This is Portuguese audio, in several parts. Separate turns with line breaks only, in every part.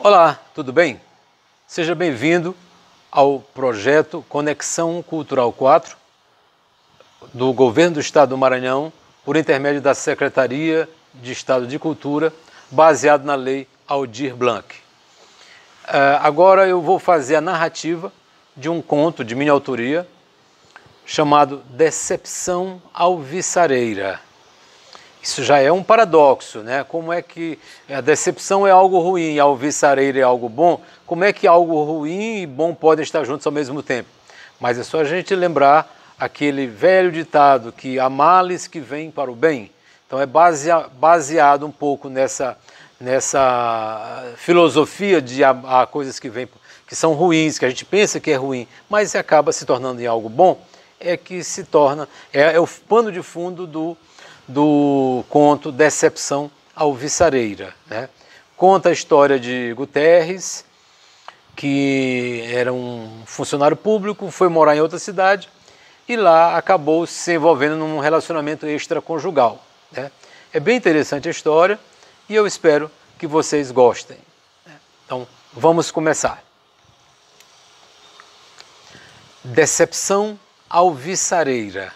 Olá, tudo bem? Seja bem-vindo ao projeto Conexão Cultural 4 do Governo do Estado do Maranhão, por intermédio da Secretaria de Estado de Cultura, baseado na Lei Aldir Blanc. Agora eu vou fazer a narrativa de um conto de minha autoria chamado Decepção Alvissareira. Isso já é um paradoxo, né? Como é que a decepção é algo ruim e a alvissareira é algo bom? Como é que algo ruim e bom podem estar juntos ao mesmo tempo? Mas é só a gente lembrar aquele velho ditado que há males que vêm para o bem. Então é baseado um pouco nessa filosofia de há coisas que são ruins, que a gente pensa que é ruim, mas acaba se tornando em algo bom, é que se torna, é o pano de fundo do conto Decepção Alvissareira, né? Conta a história de Guterres, que era um funcionário público, foi morar em outra cidade e lá acabou se envolvendo num relacionamento extraconjugal, né? É bem interessante a história e eu espero que vocês gostem. Então, vamos começar. Decepção Alvissareira.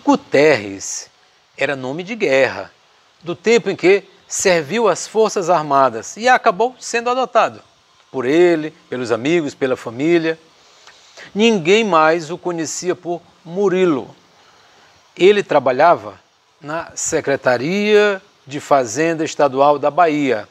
Guterres era nome de guerra, do tempo em que serviu as Forças Armadas e acabou sendo adotado por ele, pelos amigos, pela família. Ninguém mais o conhecia por Murilo. Ele trabalhava na Secretaria de Fazenda Estadual da Bahia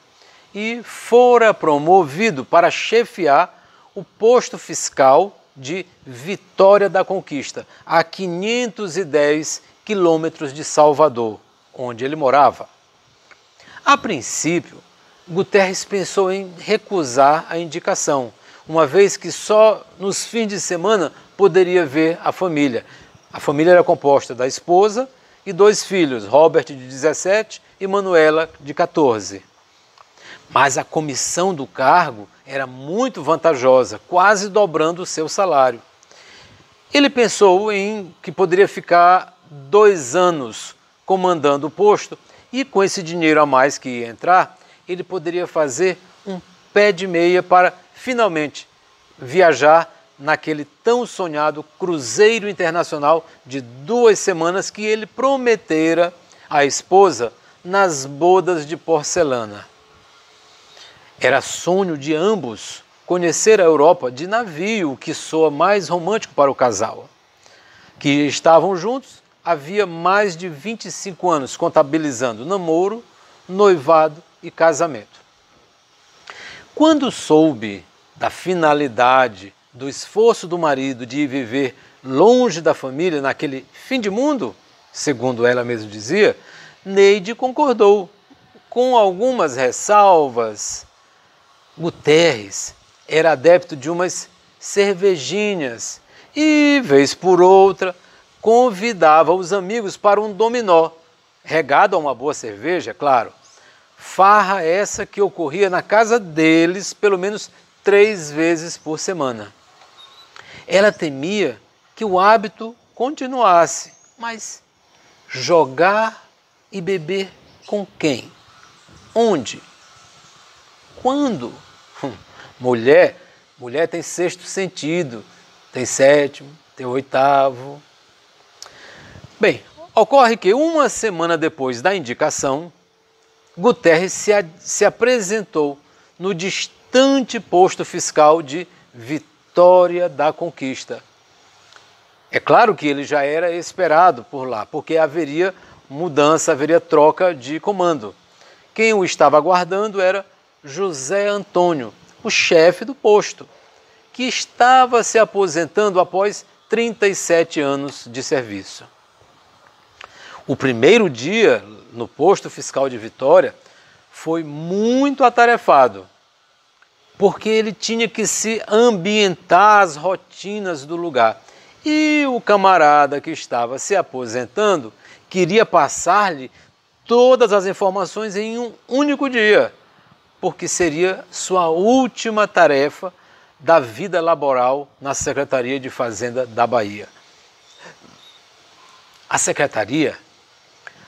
e fora promovido para chefiar o posto fiscal de Vitória da Conquista, a 510 quilômetros de Salvador, onde ele morava. A princípio, Guterres pensou em recusar a indicação, uma vez que só nos fins de semana poderia ver a família. A família era composta da esposa e 2 filhos, Robert, de 17, e Manuela, de 14. Mas a comissão do cargo era muito vantajosa, quase dobrando o seu salário. Ele pensou em que poderia ficar 2 anos comandando o posto e com esse dinheiro a mais que ia entrar, ele poderia fazer um pé de meia para finalmente viajar naquele tão sonhado cruzeiro internacional de 2 semanas que ele prometera à esposa nas bodas de porcelana. Era sonho de ambos conhecer a Europa de navio, o que soa mais romântico para o casal, que estavam juntos havia mais de 25 anos, contabilizando namoro, noivado e casamento. Quando soube da finalidade do esforço do marido de ir viver longe da família naquele fim de mundo, segundo ela mesma dizia, Neide concordou, com algumas ressalvas. Guterres era adepto de umas cervejinhas e, vez por outra, convidava os amigos para um dominó, regado a uma boa cerveja, claro. Farra essa que ocorria na casa deles pelo menos 3 vezes por semana. Ela temia que o hábito continuasse, mas jogar e beber com quem? Onde? Quando? Mulher tem 6º sentido, tem 7º, tem 8º. Bem, ocorre que 1 semana depois da indicação, Guterres se apresentou no distante posto fiscal de Vitória da Conquista. É claro que ele já era esperado por lá, porque haveria mudança, haveria troca de comando. Quem o estava aguardando era José Antônio, o chefe do posto, que estava se aposentando após 37 anos de serviço. O primeiro dia no posto fiscal de Vitória foi muito atarefado, porque ele tinha que se ambientar às rotinas do lugar. E o camarada que estava se aposentando queria passar-lhe todas as informações em um único dia, porque seria sua última tarefa da vida laboral na Secretaria de Fazenda da Bahia. A Secretaria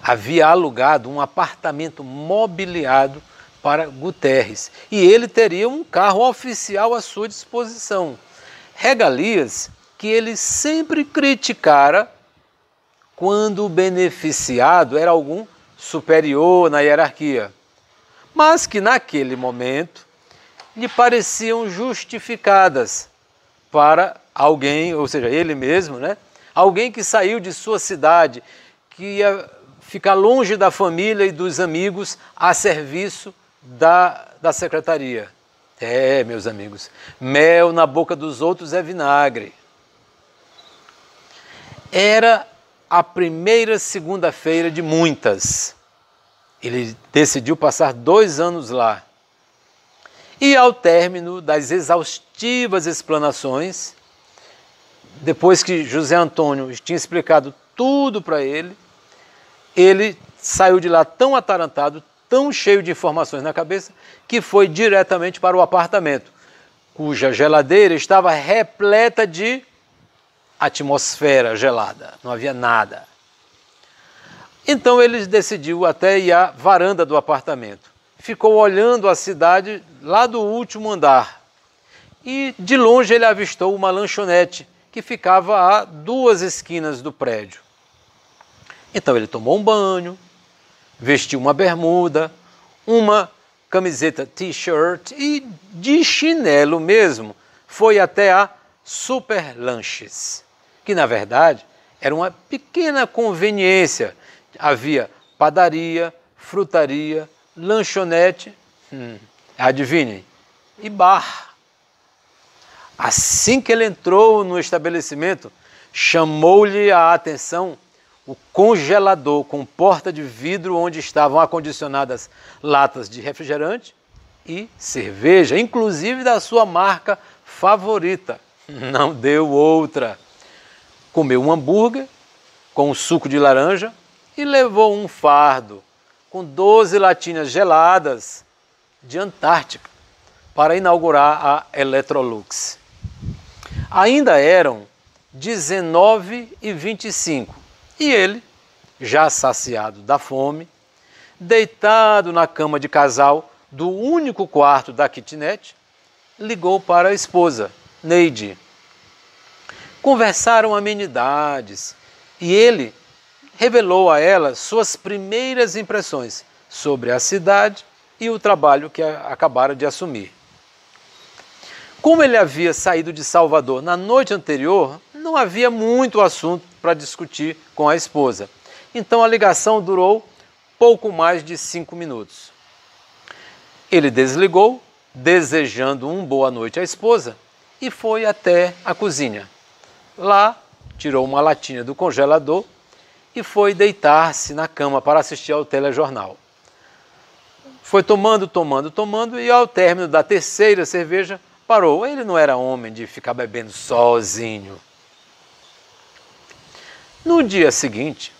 havia alugado um apartamento mobiliado para Guterres. E ele teria um carro oficial à sua disposição. Regalias que ele sempre criticara quando o beneficiado era algum superior na hierarquia, mas que naquele momento lhe pareciam justificadas para alguém, ou seja, ele mesmo, né? Alguém que saiu de sua cidade, que ia ficar longe da família e dos amigos a serviço da secretaria. Meus amigos, mel na boca dos outros é vinagre. Era a primeira segunda-feira de muitas. Ele decidiu passar 2 anos lá. E ao término das exaustivas explanações, depois que José Antônio tinha explicado tudo para ele, ele saiu de lá tão atarantado, tão cheio de informações na cabeça, que foi diretamente para o apartamento, cuja geladeira estava repleta de atmosfera gelada, não havia nada. Então ele decidiu até ir à varanda do apartamento. Ficou olhando a cidade lá do último andar. E de longe ele avistou uma lanchonete que ficava a 2 esquinas do prédio. Então ele tomou um banho, vestiu uma bermuda, uma camiseta t-shirt e de chinelo mesmo foi até a Super Lanches, que na verdade era uma pequena conveniência. Havia padaria, frutaria, lanchonete, adivinhem, e bar. Assim que ele entrou no estabelecimento, chamou-lhe a atenção o congelador com porta de vidro onde estavam acondicionadas latas de refrigerante e cerveja, inclusive da sua marca favorita. Não deu outra. Comeu um hambúrguer com um suco de laranja e levou um fardo com 12 latinhas geladas de Antártica para inaugurar a Electrolux. Ainda eram 19h25 e ele, já saciado da fome, deitado na cama de casal do único quarto da kitnet, ligou para a esposa, Neide. Conversaram amenidades e ele revelou a ela suas primeiras impressões sobre a cidade e o trabalho que acabara de assumir. Como ele havia saído de Salvador na noite anterior, não havia muito assunto para discutir com a esposa. Então a ligação durou pouco mais de 5 minutos. Ele desligou, desejando uma boa noite à esposa, e foi até a cozinha. Lá, tirou uma latinha do congelador e foi deitar-se na cama para assistir ao telejornal. Foi tomando e ao término da 3ª cerveja parou. Ele não era homem de ficar bebendo sozinho. No dia seguinte,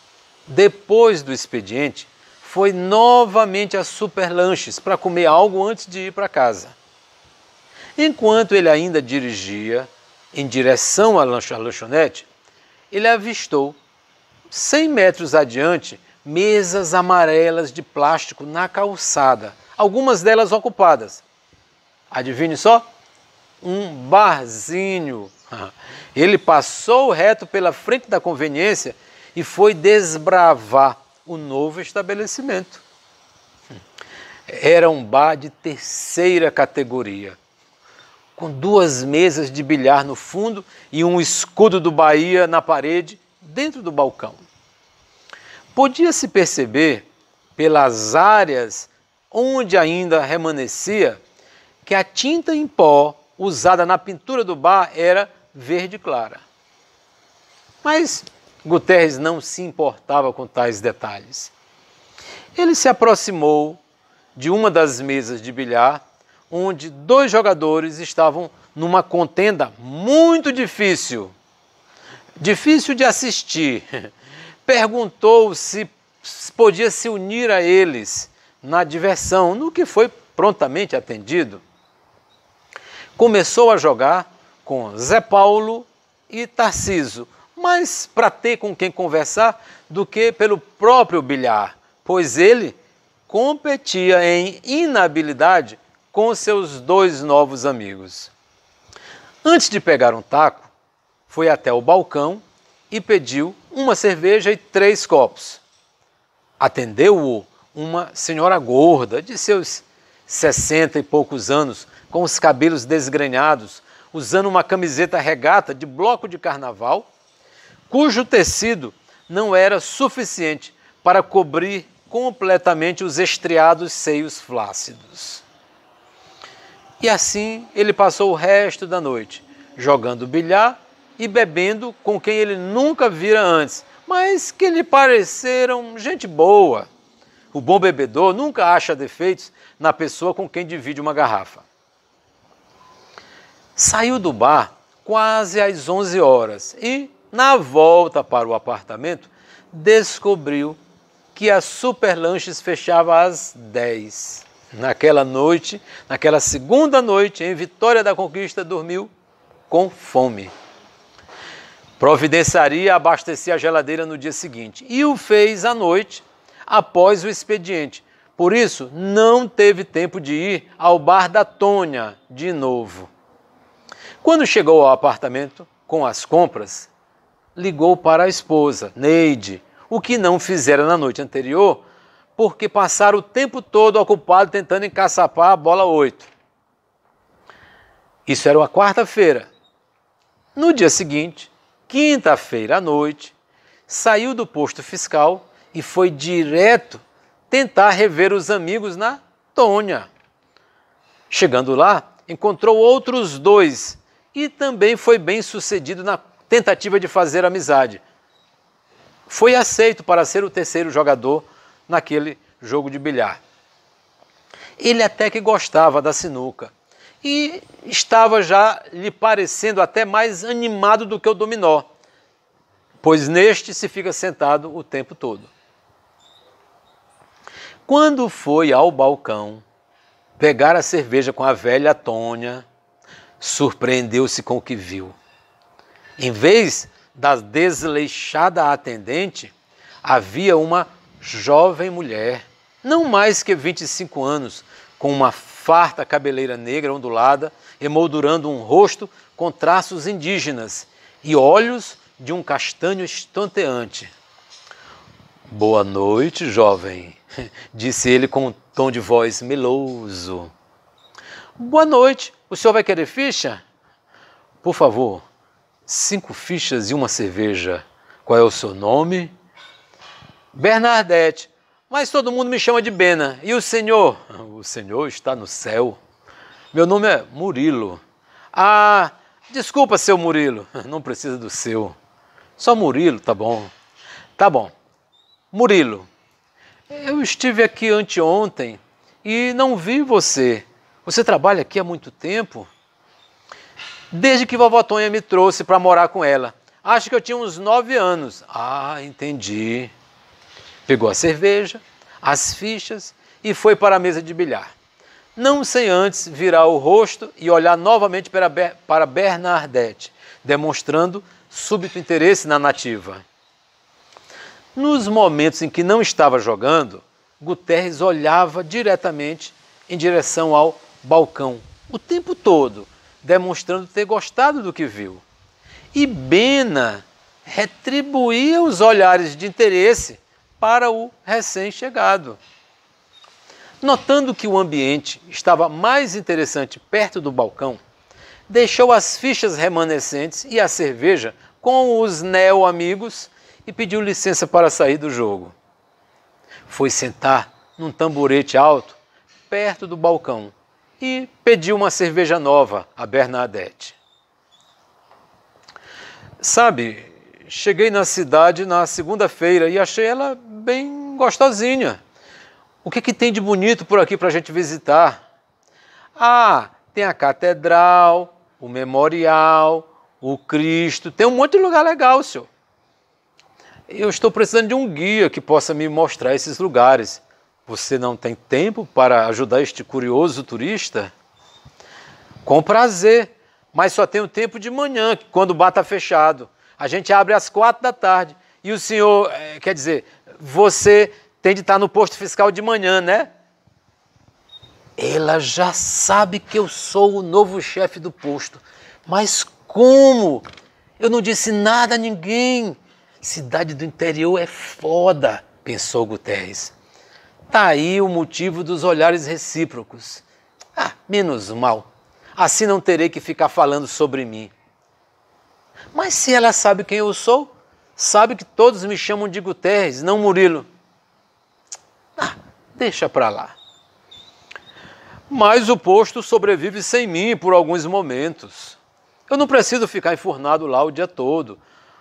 depois do expediente, foi novamente a Super Lanches para comer algo antes de ir para casa. Enquanto ele ainda dirigia em direção à lanchonete, ele avistou 100 metros adiante, mesas amarelas de plástico na calçada, algumas delas ocupadas. Adivinhe só? Um barzinho. Ele passou reto pela frente da conveniência e foi desbravar o novo estabelecimento. Era um bar de 3ª categoria, com 2 mesas de bilhar no fundo e um escudo do Bahia na parede, dentro do balcão. Podia-se perceber, pelas áreas onde ainda remanescia, que a tinta em pó usada na pintura do bar era verde clara. Mas Guterres não se importava com tais detalhes. Ele se aproximou de uma das mesas de bilhar, onde 2 jogadores estavam numa contenda muito difícil de assistir. Perguntou se podia se unir a eles na diversão, no que foi prontamente atendido. Começou a jogar com Zé Paulo e Tarciso, mais para ter com quem conversar do que pelo próprio bilhar, pois ele competia em inabilidade com seus 2 novos amigos. Antes de pegar um taco, foi até o balcão e pediu uma cerveja e 3 copos. Atendeu-o uma senhora gorda, de seus 60 e poucos anos, com os cabelos desgrenhados, usando uma camiseta regata de bloco de carnaval, cujo tecido não era suficiente para cobrir completamente os estriados seios flácidos. E assim ele passou o resto da noite, jogando bilhar e bebendo com quem ele nunca vira antes, mas que lhe pareceram gente boa. O bom bebedor nunca acha defeitos na pessoa com quem divide uma garrafa. Saiu do bar quase às 11 horas e, na volta para o apartamento, descobriu que a Superlanches fechava às 10. Naquela noite, naquela segunda noite, em Vitória da Conquista, dormiu com fome. Providenciaria abastecer a geladeira no dia seguinte e o fez à noite, após o expediente. Por isso, não teve tempo de ir ao bar da Tônia de novo. Quando chegou ao apartamento com as compras, ligou para a esposa, Neide, o que não fizera na noite anterior, porque passaram o tempo todo ocupado tentando encaçapar a bola 8. Isso era uma quarta-feira. No dia seguinte, quinta-feira à noite, saiu do posto fiscal e foi direto tentar rever os amigos na Tônia. Chegando lá, encontrou outros 2 e também foi bem sucedido na tentativa de fazer amizade. Foi aceito para ser o 3º jogador naquele jogo de bilhar. Ele até que gostava da sinuca e estava já lhe parecendo até mais animado do que o dominó, pois neste se fica sentado o tempo todo. Quando foi ao balcão pegar a cerveja com a velha Tônia, surpreendeu-se com o que viu. Em vez da desleixada atendente, havia uma jovem mulher, não mais que 25 anos, com uma farta cabeleira negra ondulada, emoldurando um rosto com traços indígenas e olhos de um castanho estonteante. Boa noite, jovem, disse ele com um tom de voz meloso. Boa noite, o senhor vai querer ficha? Por favor, 5 fichas e uma cerveja. Qual é o seu nome? Bernadette, mas todo mundo me chama de Bena. E o senhor? O senhor está no céu. Meu nome é Murilo. Ah, desculpa, seu Murilo. Não precisa do seu. Só Murilo, tá bom. Tá bom. Murilo, eu estive aqui anteontem e não vi você. Você trabalha aqui há muito tempo? Desde que vovó Tônia me trouxe para morar com ela. Acho que eu tinha uns 9 anos. Ah, entendi. Pegou a cerveja, as fichas e foi para a mesa de bilhar. Não sem antes virar o rosto e olhar novamente para Bernadette, demonstrando súbito interesse na nativa. Nos momentos em que não estava jogando, Guterres olhava diretamente em direção ao balcão, o tempo todo, demonstrando ter gostado do que viu. E Bena retribuía os olhares de interesse para o recém-chegado. Notando que o ambiente estava mais interessante perto do balcão, deixou as fichas remanescentes e a cerveja com os neo-amigos e pediu licença para sair do jogo. Foi sentar num tamborete alto, perto do balcão, e pediu uma cerveja nova a Bernadette. Sabe, cheguei na cidade na segunda-feira e achei ela bem gostosinha. O que tem de bonito por aqui para a gente visitar? Ah, tem a catedral, o memorial, o Cristo, tem um monte de lugar legal, senhor. Eu estou precisando de um guia que possa me mostrar esses lugares. Você não tem tempo para ajudar este curioso turista? Com prazer, mas só tenho tempo de manhã, quando o bar está fechado. A gente abre às 4 da tarde. E o senhor, quer dizer, você tem de estar no posto fiscal de manhã, né? Ela já sabe que eu sou o novo chefe do posto. Mas como? Eu não disse nada a ninguém. Cidade do interior é foda, pensou Guterres. Tá aí o motivo dos olhares recíprocos. Ah, menos mal. Assim não terei que ficar falando sobre mim. Mas se ela sabe quem eu sou, sabe que todos me chamam de Guterres, não Murilo. Ah, deixa pra lá. Mas o posto sobrevive sem mim por alguns momentos. Eu não preciso ficar enfurnado lá o dia todo.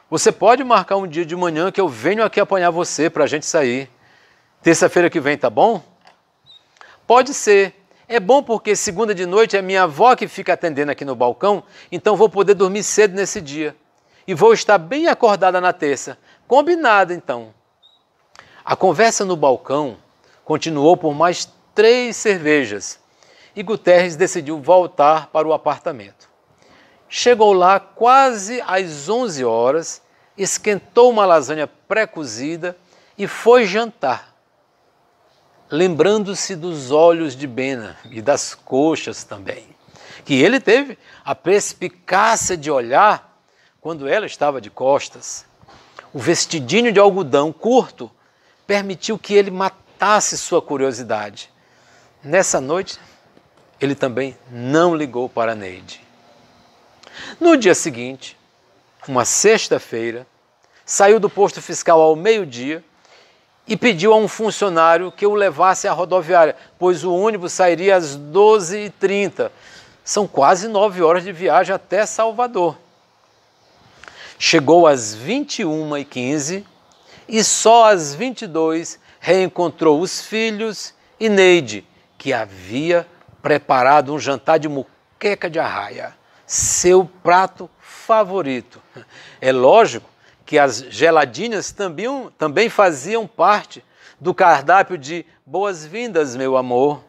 Você pode marcar um dia de manhã que eu venho aqui apanhar você para a gente sair. Terça-feira que vem, tá bom? Pode ser. É bom porque segunda de noite é minha avó que fica atendendo aqui no balcão, então vou poder dormir cedo nesse dia. E vou estar bem acordada na terça. Combinado, então. A conversa no balcão continuou por mais 3 cervejas e Guterres decidiu voltar para o apartamento. Chegou lá quase às 11 horas, esquentou uma lasanha pré-cozida e foi jantar. Lembrando-se dos olhos de Bena e das coxas também, que ele teve a perspicácia de olhar quando ela estava de costas. O vestidinho de algodão curto permitiu que ele matasse sua curiosidade. Nessa noite, ele também não ligou para Neide. No dia seguinte, uma sexta-feira, saiu do posto fiscal ao meio-dia e pediu a um funcionário que o levasse à rodoviária, pois o ônibus sairia às 12h30. São quase 9 horas de viagem até Salvador. Chegou às 21h15 e só às 22h reencontrou os filhos e Neide, que havia preparado um jantar de muqueca de arraia, seu prato favorito. É lógico que as geladinhas também faziam parte do cardápio de boas-vindas, meu amor.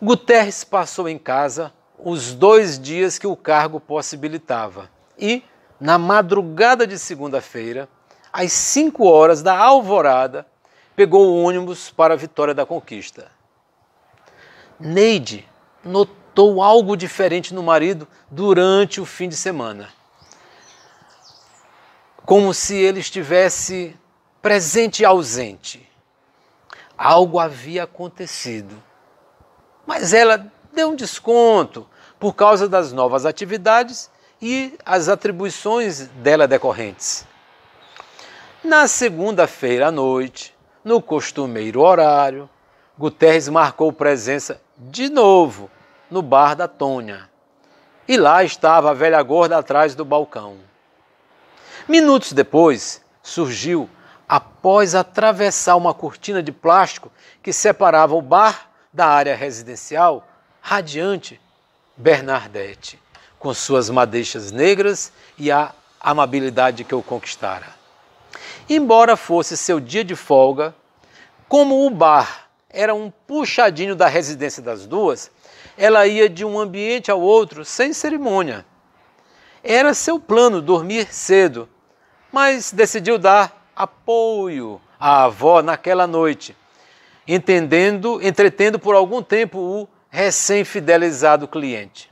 Guterres passou em casa os 2 dias que o cargo possibilitava e, na madrugada de segunda-feira, às 5 horas da alvorada, pegou o ônibus para a Vitória da Conquista. Neide notou algo diferente no marido durante o fim de semana. Como se ele estivesse presente e ausente. Algo havia acontecido. Mas ela deu um desconto por causa das novas atividades e as atribuições dela decorrentes. Na segunda-feira à noite, no costumeiro horário, Guterres marcou presença de novo no bar da Tônia. E lá estava a velha gorda atrás do balcão. Minutos depois, surgiu, após atravessar uma cortina de plástico que separava o bar da área residencial, radiante, Bernardete, com suas madeixas negras e a amabilidade que o conquistara. Embora fosse seu dia de folga, como o bar era um puxadinho da residência das duas, ela ia de um ambiente ao outro sem cerimônia. Era seu plano dormir cedo, mas decidiu dar apoio à avó naquela noite, entretendo por algum tempo o recém-fidelizado cliente.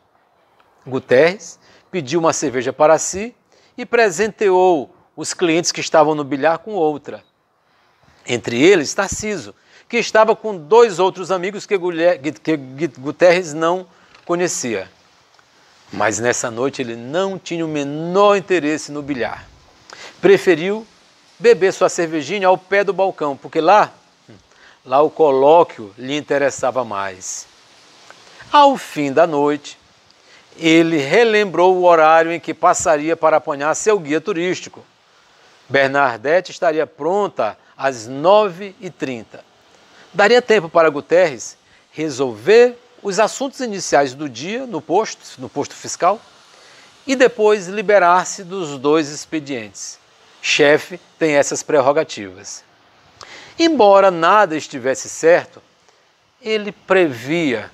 Guterres pediu uma cerveja para si e presenteou os clientes que estavam no bilhar com outra. Entre eles, Tarciso, que estava com 2 outros amigos que Guterres não conhecia. Mas nessa noite ele não tinha o menor interesse no bilhar. Preferiu beber sua cervejinha ao pé do balcão, porque lá o colóquio lhe interessava mais. Ao fim da noite, ele relembrou o horário em que passaria para apanhar seu guia turístico. Bernardete estaria pronta às 9h30. Daria tempo para Guterres resolver os assuntos iniciais do dia no posto fiscal, e depois liberar-se dos 2 expedientes. Chefe tem essas prerrogativas. Embora nada estivesse certo, ele previa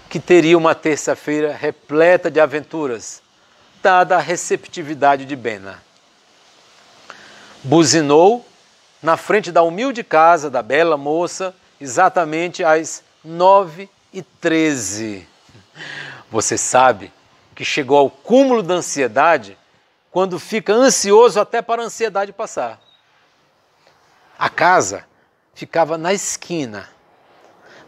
que teria uma terça-feira repleta de aventuras, dada a receptividade de Bena. Buzinou na frente da humilde casa da bela moça, exatamente às 9h13. Você sabe que chegou ao cúmulo da ansiedade quando fica ansioso até para a ansiedade passar. A casa ficava na esquina.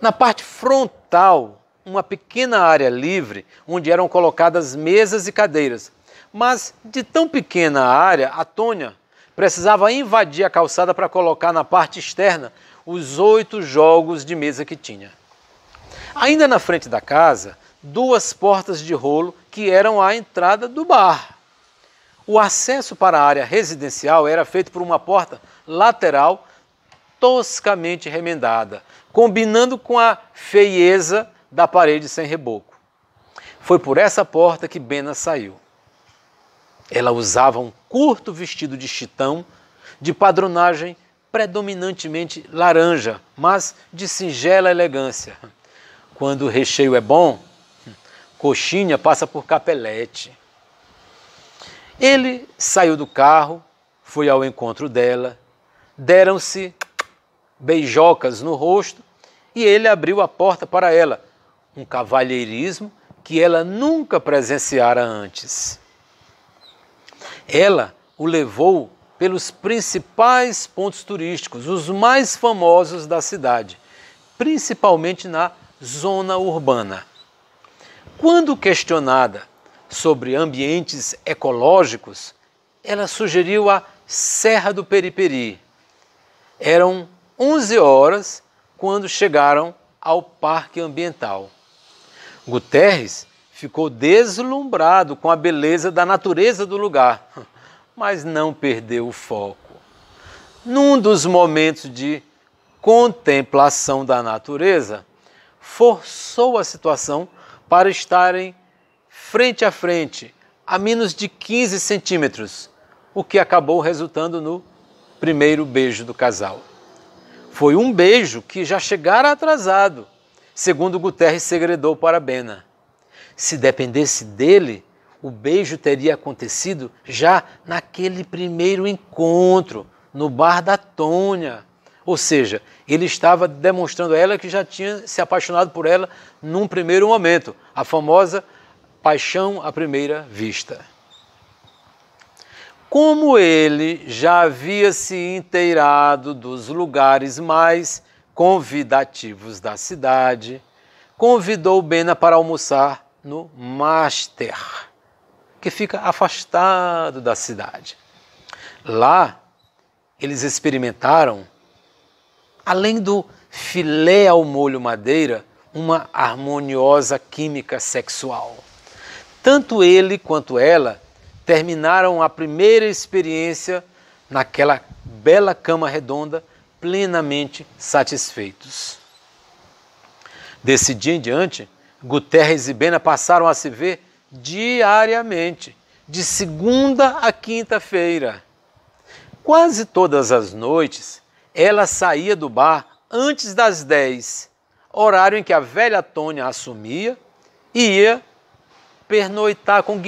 Na parte frontal, uma pequena área livre onde eram colocadas mesas e cadeiras. Mas de tão pequena área, a Tônia precisava invadir a calçada para colocar na parte externa os 8 jogos de mesa que tinha. Ainda na frente da casa, 2 portas de rolo que eram a entrada do bar. O acesso para a área residencial era feito por uma porta lateral toscamente remendada, combinando com a feieza da parede sem reboco. Foi por essa porta que Bena saiu. Ela usava um curto vestido de chitão, de padronagem predominantemente laranja, mas de singela elegância. Quando o recheio é bom, coxinha passa por capelete. Ele saiu do carro, foi ao encontro dela, deram-se beijocas no rosto e ele abriu a porta para ela, um cavalheirismo que ela nunca presenciara antes. Ela o levou pelos principais pontos turísticos, os mais famosos da cidade, principalmente na zona urbana. Quando questionada sobre ambientes ecológicos, ela sugeriu a Serra do Periperi. Eram 11 horas quando chegaram ao Parque Ambiental. Guterres ficou deslumbrado com a beleza da natureza do lugar, mas não perdeu o foco. Num dos momentos de contemplação da natureza, forçou a situação para estarem frente a frente, a menos de 15 centímetros, o que acabou resultando no primeiro beijo do casal. Foi um beijo que já chegara atrasado, segundo Guterres segredou para Bena. Se dependesse dele, o beijo teria acontecido já naquele primeiro encontro, no bar da Tônia. Ou seja, ele estava demonstrando a ela que já tinha se apaixonado por ela num primeiro momento, a famosa paixão à primeira vista. Como ele já havia se inteirado dos lugares mais convidativos da cidade, convidou Bena para almoçar no Master, que fica afastado da cidade. Lá, eles experimentaram, além do filé ao molho madeira, uma harmoniosa química sexual. Tanto ele quanto ela terminaram a primeira experiência naquela bela cama redonda, plenamente satisfeitos. Desse dia em diante, Guterres e Bena passaram a se ver diariamente, de segunda a quinta-feira. Quase todas as noites, ela saía do bar antes das 10, horário em que a velha Tônia assumia e ia pernoitar com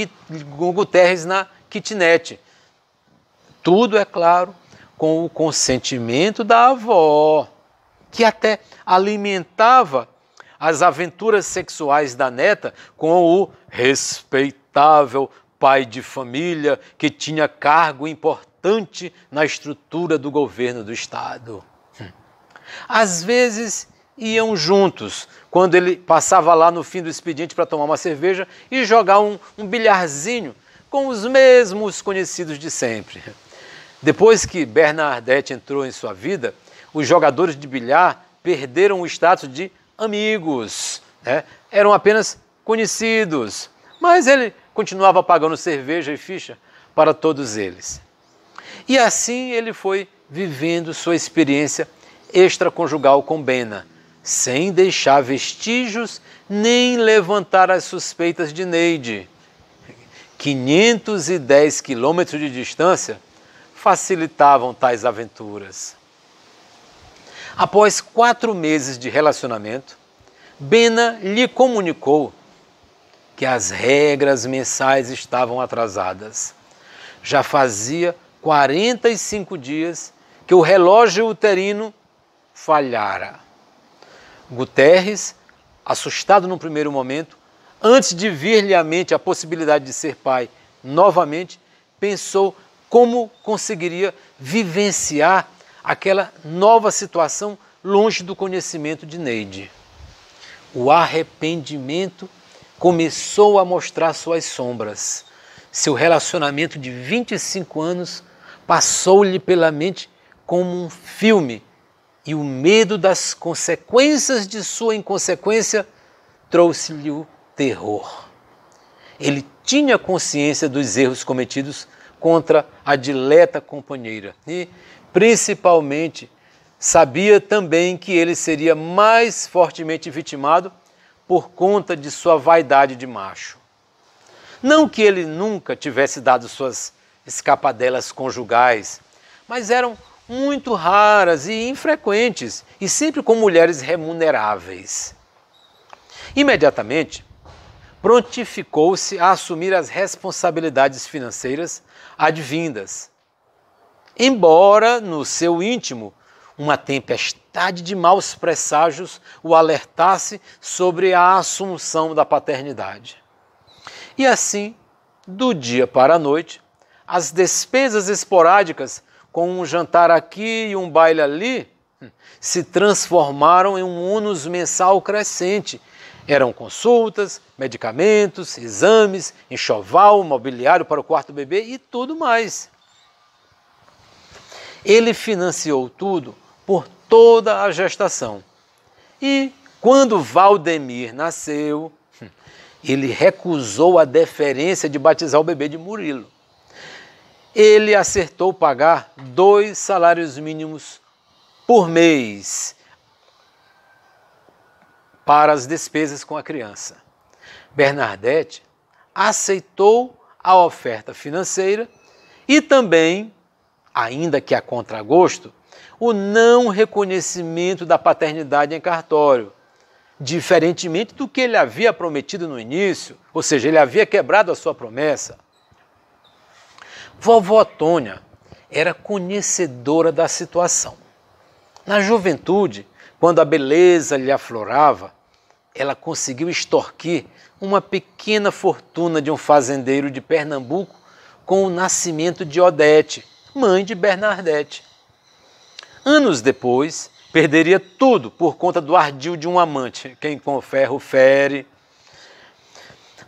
Guterres na kitnet. Tudo, é claro, com o consentimento da avó, que até alimentava as aventuras sexuais da neta com o respeitável pai de família que tinha cargo importante na estrutura do governo do estado. Às vezes iam juntos, quando ele passava lá no fim do expediente para tomar uma cerveja e jogar um bilharzinho com os mesmos conhecidos de sempre. Depois que Bernadette entrou em sua vida, os jogadores de bilhar perderam o status de amigos, né? Eram apenas conhecidos, mas ele continuava pagando cerveja e ficha para todos eles. E assim ele foi vivendo sua experiência extraconjugal com Bena, sem deixar vestígios nem levantar as suspeitas de Neide. 510 quilômetros de distância facilitavam tais aventuras. Após 4 meses de relacionamento, Bena lhe comunicou que as regras mensais estavam atrasadas. Já fazia 45 dias que o relógio uterino falhara. Guterres, assustado num primeiro momento, antes de vir-lhe à mente a possibilidade de ser pai novamente, pensou como conseguiria vivenciar aquela nova situação longe do conhecimento de Neide. O arrependimento começou a mostrar suas sombras. Seu relacionamento de 25 anos passou-lhe pela mente como um filme, e o medo das consequências de sua inconsequência trouxe-lhe o terror. Ele tinha consciência dos erros cometidos contra a dileta companheira e, principalmente, sabia também que ele seria mais fortemente vitimado por conta de sua vaidade de macho. Não que ele nunca tivesse dado suas escapadelas conjugais, mas eram muito raras e infrequentes, e sempre com mulheres remuneráveis. Imediatamente, prontificou-se a assumir as responsabilidades financeiras advindas. Embora, no seu íntimo, uma tempestade de maus presságios o alertasse sobre a assunção da paternidade. E assim, do dia para a noite, as despesas esporádicas, com um jantar aqui e um baile ali, se transformaram em um ônus mensal crescente. Eram consultas, medicamentos, exames, enxoval, mobiliário para o quarto bebê e tudo mais. Ele financiou tudo por toda a gestação. E quando Valdemir nasceu, ele recusou a deferência de batizar o bebê de Murilo. Ele acertou pagar 2 salários mínimos por mês para as despesas com a criança. Bernadette aceitou a oferta financeira e também, ainda que a contragosto, o não reconhecimento da paternidade em cartório, diferentemente do que ele havia prometido no início, ou seja, ele havia quebrado a sua promessa. Vovó Tônia era conhecedora da situação. Na juventude, quando a beleza lhe aflorava, ela conseguiu extorquir uma pequena fortuna de um fazendeiro de Pernambuco com o nascimento de Odete, mãe de Bernadette. Anos depois, perderia tudo por conta do ardil de um amante, quem com ferro fere.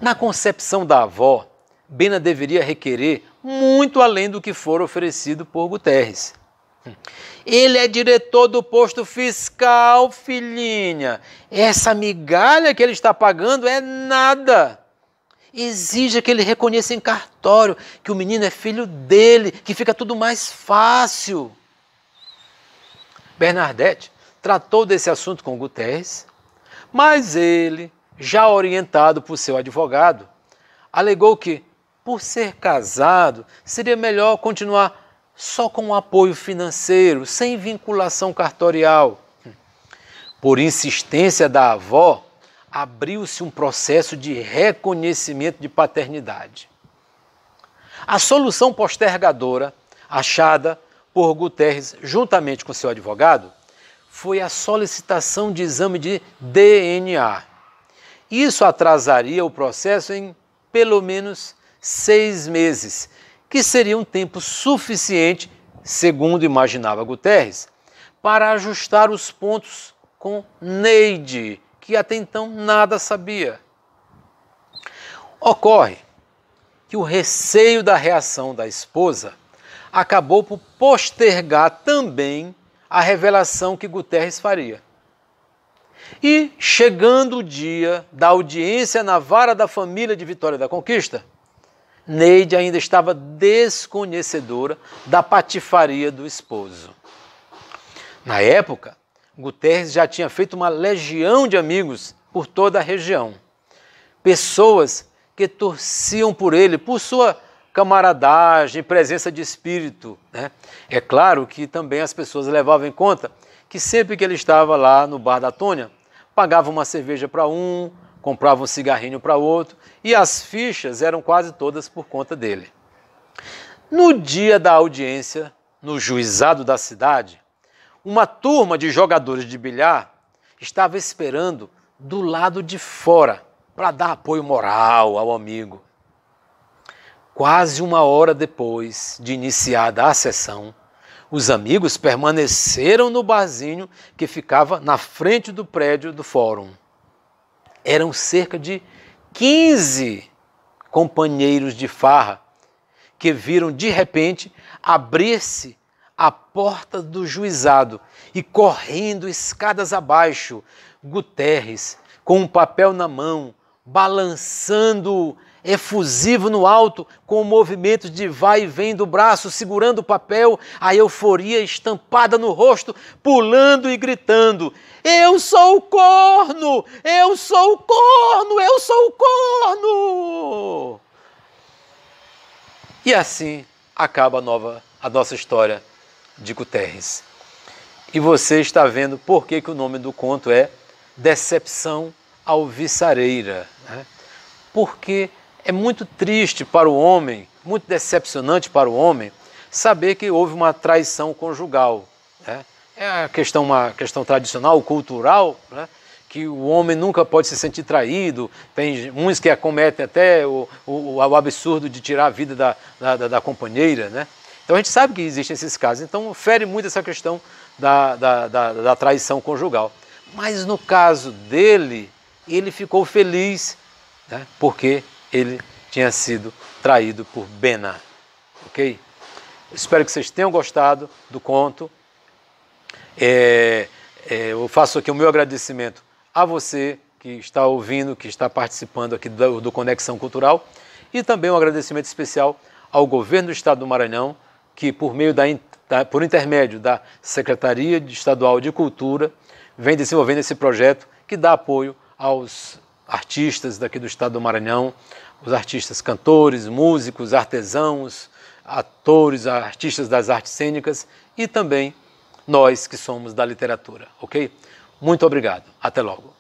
Na concepção da avó, Bena deveria requerer muito além do que for oferecido por Guterres. Ele é diretor do posto fiscal, filhinha. Essa migalha que ele está pagando é nada. Exija que ele reconheça em cartório que o menino é filho dele, que fica tudo mais fácil. Bernadette tratou desse assunto com Guterres, mas ele, já orientado por seu advogado, alegou que, por ser casado, seria melhor continuar só com o apoio financeiro, sem vinculação cartorial. Por insistência da avó, abriu-se um processo de reconhecimento de paternidade. A solução postergadora, achada por Guterres juntamente com seu advogado, foi a solicitação de exame de DNA. Isso atrasaria o processo em pelo menos 6 meses, que seria um tempo suficiente, segundo imaginava Guterres, para ajustar os pontos com Neide, que até então nada sabia. Ocorre que o receio da reação da esposa acabou por postergar também a revelação que Guterres faria. E, chegando o dia da audiência na vara da família de Vitória da Conquista, Neide ainda estava desconhecedora da patifaria do esposo. Na época, Guterres já tinha feito uma legião de amigos por toda a região. Pessoas que torciam por ele, por sua camaradagem e presença de espírito, né? É claro que também as pessoas levavam em conta que sempre que ele estava lá no bar da Tônia, pagava uma cerveja para um, comprava um cigarrinho para outro, e as fichas eram quase todas por conta dele. No dia da audiência, no juizado da cidade, uma turma de jogadores de bilhar estava esperando do lado de fora para dar apoio moral ao amigo. Quase uma hora depois de iniciada a sessão, os amigos permaneceram no barzinho que ficava na frente do prédio do fórum. Eram cerca de 15 companheiros de farra que viram de repente abrir-se a porta do juizado e, correndo escadas abaixo, Guterres, com um papel na mão, balançando efusivo no alto, com movimentos de vai e vem do braço, segurando o papel, a euforia estampada no rosto, pulando e gritando: eu sou o corno! Eu sou o corno! Eu sou o corno! E assim acaba a nossa história de Guterres. E você está vendo por que o nome do conto é Decepção Alvissareira, né? Porque é muito triste para o homem, muito decepcionante para o homem, saber que houve uma traição conjugal, né? É uma questão tradicional, cultural, né? Que o homem nunca pode se sentir traído. Tem uns que acometem até o absurdo de tirar a vida da companheira, né? Então a gente sabe que existem esses casos, então fere muito essa questão da traição conjugal. Mas no caso dele, ele ficou feliz, né? Porque ele tinha sido traído por Bena, ok? Espero que vocês tenham gostado do conto. Eu faço aqui o meu agradecimento a você que está ouvindo, que está participando aqui do Conexão Cultural, e também um agradecimento especial ao Governo do Estado do Maranhão, que por intermédio da Secretaria Estadual de Cultura, vem desenvolvendo esse projeto que dá apoio aos artistas daqui do Estado do Maranhão, os artistas cantores, músicos, artesãos, atores, artistas das artes cênicas e também nós que somos da literatura, ok? Muito obrigado. Até logo.